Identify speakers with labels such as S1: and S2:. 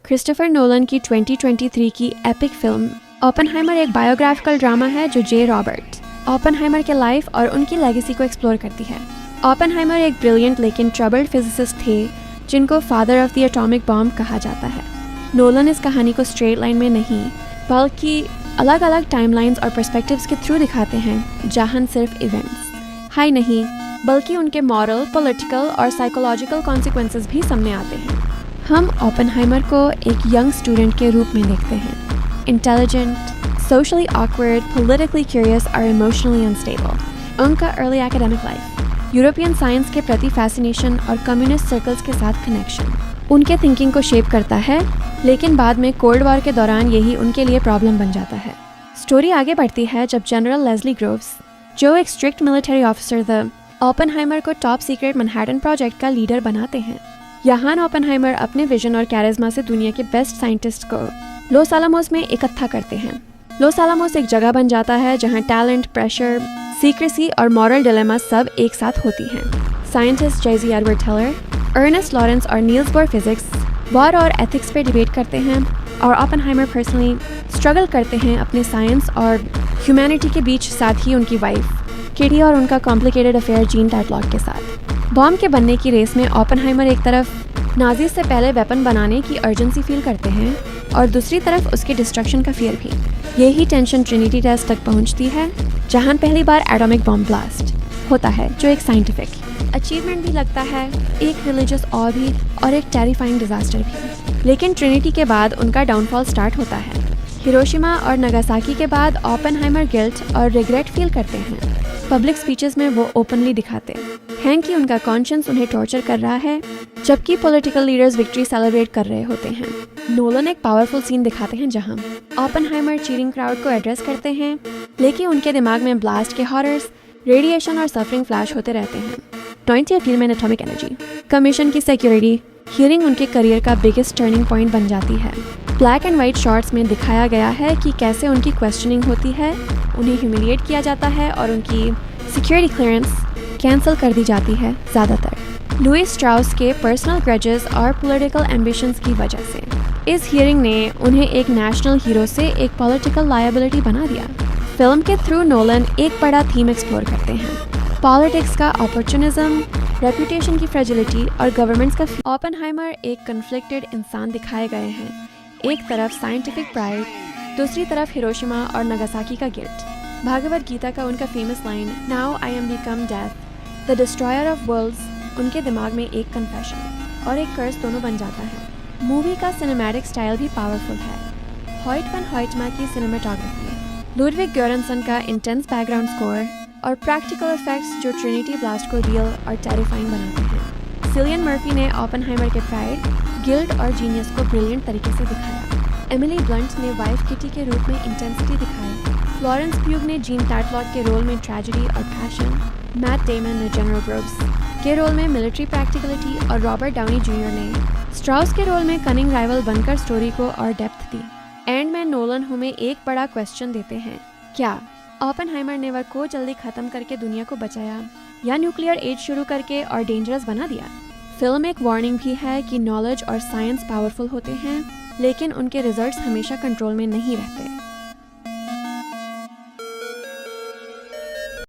S1: Christopher Nolan की 2023 की epic film Oppenheimer एक बायोग्राफिकल ड्रामा है जो जे रॉबर्ट ओपेनहाइमर के लाइफ और उनकी लेगेसी को एक्सप्लोर करती है। ओपेनहाइमर एक ब्रिलियंट लेकिन ट्रबल्ड फिजिसिस्ट थे जिनको father of the atomic bomb कहा जाता है। नोलन इस कहानी को स्ट्रेट लाइन में नहीं बल्कि अलग अलग टाइमलाइंस और पर्सपेक्टिव्स के थ्रू दिखाते हैं, जहां सिर्फ इवेंट्स हाई नहीं बल्कि उनके मॉरल, पॉलिटिकल और साइकोलॉजिकल कॉन्सिक्वेंसेस भी सामने आते हैं। हम ओपेनहाइमर को एक यंग स्टूडेंट के रूप में देखते हैं, intelligent, socially awkward, politically curious और इमोशनली अनस्टेबल। उनका early academic life, European science के प्रति फैसिनेशन और कम्युनिस्ट सर्कल्स के साथ कनेक्शन उनके थिंकिंग को शेप करता है, लेकिन बाद में कोल्ड वॉर के दौरान यही उनके लिए प्रॉब्लम बन जाता है। स्टोरी आगे बढ़ती है जब जनरल लेस्ली ग्रोव्स, जो एक स्ट्रिक्ट मिलिट्री ऑफिसर थे, ओपेनहाइमर को टॉप सीक्रेट मैनहट्टन प्रोजेक्ट का लीडर बनाते हैं। यहाँ ओपेनहाइमर अपने विजन और कैरिज्मा से दुनिया के बेस्ट साइंटिस्ट को लॉस आलामोस में इकट्ठा करते हैं। लॉस आलामोस एक जगह बन जाता है जहाँ टैलेंट, प्रेशर, सीक्रेसी और मॉरल डिलेमा सब एक साथ होती हैं। साइंटिस्ट जेसी एडवर्ड टेलर, अर्नेस्ट लॉरेंस और नील्स बोर फिजिक्स वॉर और एथिक्स पे डिबेट करते हैं और ओपेनहाइमर पर्सनली स्ट्रगल करते हैं अपने साइंस और ह्यूमैनिटी के बीच, साथ ही उनकी वाइफ किटी और उनका कॉम्प्लिकेटेड अफेयर जीन टैटलॉक के साथ। बॉम्ब के बनने की रेस में ओपेनहाइमर एक तरफ नाजी से पहले वेपन बनाने की अर्जेंसी फील करते हैं और दूसरी तरफ उसके डिस्ट्रक्शन का फियर भी। यही टेंशन ट्रिनिटी टेस्ट तक पहुंचती है, जहां पहली बार एटॉमिक बॉम्ब ब्लास्ट होता है, जो एक साइंटिफिक अचीवमेंट भी लगता है, एक रिलीजियस ऑ भी और एक टेरिफाइंग डिजास्टर भी। लेकिन ट्रिनिटी के बाद उनका डाउनफॉल स्टार्ट होता है। हिरोशिमा और नागासाकी के बाद ओपेनहाइमर गिल्ट और रिग्रेट फील करते हैं। पब्लिक स्पीचेस में वो ओपनली दिखाते हैं कि उनका कॉन्शियंस उन्हें टॉर्चर कर रहा है, जबकि पॉलिटिकल लीडर्स विक्ट्री सेलिब्रेट कर रहे होते हैं। नोलन एक पावरफुल सीन दिखाते हैं जहां ओपेनहाइमर चीरिंग क्राउड को एड्रेस करते हैं, लेकिन उनके दिमाग में ब्लास्ट के हॉरर्स, रेडिएशन और सफरिंग फ्लैश होते रहते हैं। 20th फिल्म में एटॉमिक एनर्जी कमीशन की सिक्योरिटी हियरिंग उनके करियर का बिगेस्ट टर्निंग पॉइंट बन जाती है। ब्लैक एंड वाइट शॉट्स में दिखाया गया है कि कैसे उनकी क्वेश्चनिंग होती है, उन्हें ह्यूमिलिएट किया जाता है और उनकी सिक्योरिटी क्लियरेंस कैंसिल कर दी जाती है ज़्यादातर लुइस स्ट्राउस के पर्सनल ग्रजेस और पॉलिटिकल एम्बिशंस की वजह से। इस हियरिंग ने उन्हें एक नेशनल हीरो से एक पॉलिटिकल लायबिलिटी बना दिया। फिल्म के थ्रू नोलन एक बड़ा थीम एक्सप्लोर करते हैं, पॉलिटिक्स का अपॉर्चुनिज्म, रेपुटेशन की फ्रेजिलिटी और गवर्नमेंट्स का। ओपेनहाइमर एक कन्फ्लिक्टेड इंसान दिखाए गए हैं, एक तरफ साइंटिफिक प्राइड, दूसरी तरफ हिरोशिमा और नागासाकी का गिल्ट। भागवत गीता का उनका famous line now I am become death the destroyer of worlds उनके दिमाग में एक कन्फेशन और एक कर्स दोनों बन जाता है। मूवी का सिनेमैटिक स्टाइल भी पावरफुल है। हॉयट वन हॉयटमा की सिनेमाटोग्राफी, लुडविग göransson का इंटेंस बैकग्राउंड स्कोर और प्रैक्टिकल इफेक्ट्स जो ट्रिनिटी ब्लास्ट को रियल और टेरिफाइंग बनाते हैं। सिलियन मर्फी ने ओपेनहाइमर के प्राइड, गिल्ट और जीनियस को ब्रिलियंट तरीके से दिखाया। एमिली ब्लंट ने वाइफ किटी के रूप में इंटेंसिटी दिखाई। फ्लोरेंस प्यूग ने जीन टैटलॉक के रोल में ट्रेजेडी और पैशन, मैट डेमन ने जनरल ग्रोव्स के रोल में मिलिट्री प्रैक्टिकलिटी और रॉबर्ट डाउनी जूनियर ने स्ट्राउस के रोल में कनिंग राइवल बनकर स्टोरी को और डेप्थ दी। एंड में नोलन हमें एक बड़ा क्वेश्चन देते हैं, क्या ओपेनहाइमर ने वर्क को जल्दी खत्म करके दुनिया को बचाया या न्यूक्लियर एज शुरू करके और डेंजरस बना दिया? फिल्म एक वार्निंग भी है कि नॉलेज और साइंस पावरफुल होते हैं, लेकिन उनके रिजल्ट्स हमेशा कंट्रोल में नहीं रहते।